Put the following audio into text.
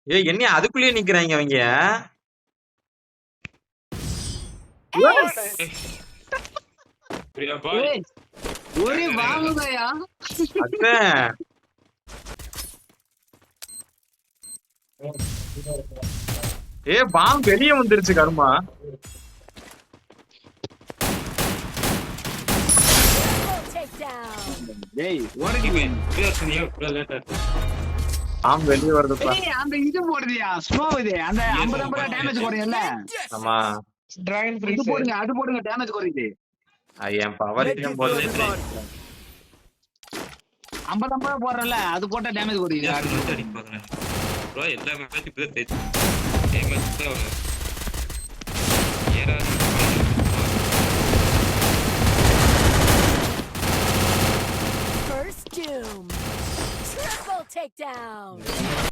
ஏய் என்ன அதுக்குள்ளேயே நிக்கிறாங்க அவங்க. ஒரே வாங்குதையா அதான் பாம் வெளியே வந்துருச்சு கருமா. டேய் ஓடுடி பாம் வெளியே வருதுப்பா. அந்த இது போடுதியா ஸ்லோ இது அந்த 50 டேமேஜ் குறையல. ஆமா டிராகன் இது போடுங்க அது போடுங்க டேமேஜ் குறையுது. என் பவர் போது 50 போடுறல அது போட்டா டேமேஜ் குறையுது. எல்லா மேட்ச் இப்பதான் First doom. Triple takedown.